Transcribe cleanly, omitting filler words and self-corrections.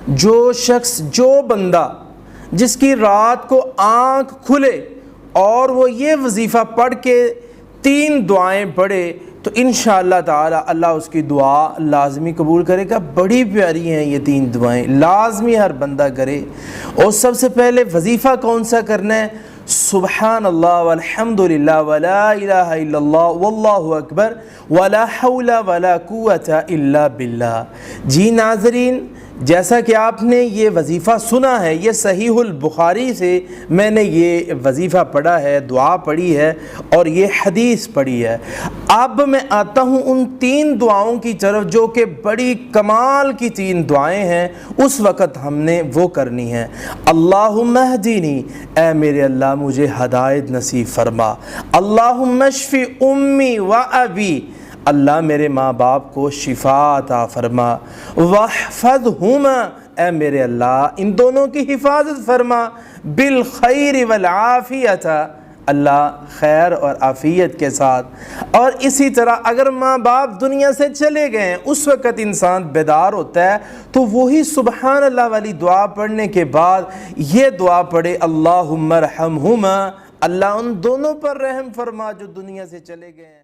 جو شخص، جو بندہ جس کی رات کو آنکھ کھلے اور وہ یہ وظیفہ پڑھ کے 3 دعائیں پڑھے تو انشاءاللہ تعالی اللہ اس کی دعا لازمی قبول کرے گا۔ بڑی پیاری ہیں یہ 3 دعائیں، لازمی ہر بندہ کرے۔ اور سب سے پہلے وظیفہ کون سا کرنا ہے؟ سبحان اللہ والحمد للہ ولا الہ الا اللہ واللہ اکبر ولا حول ولا قوت الا باللہ۔ جی ناظرین، جیسا کہ آپ نے یہ وظیفہ سنا ہے، یہ صحیح البخاری سے میں نے یہ وظیفہ پڑھا ہے، دعا پڑھی ہے اور یہ حدیث پڑھی ہے۔ اب میں آتا ہوں ان 3 دعاؤں کی طرف جو کہ بڑی کمال کی 3 دعائیں ہیں، اس وقت ہم نے وہ کرنی ہے۔ اللہم اہدینی، اے میرے اللہ مجھے ہدایت نصیب فرما۔ اللہم اشفی امی و ابی، اللہ میرے ماں باپ کو شفا عطا فرما۔ واحفظہما، اے میرے اللہ ان دونوں کی حفاظت فرما۔ بالخیر والعافیت، اللہ خیر اور عافیت کے ساتھ۔ اور اسی طرح اگر ماں باپ دنیا سے چلے گئے ہیں، اس وقت انسان بیدار ہوتا ہے تو وہی سبحان اللہ والی دعا پڑھنے کے بعد یہ دعا پڑھے، اللہم ارحمہما، اللہ ان دونوں پر رحم فرما جو دنیا سے چلے گئے ہیں۔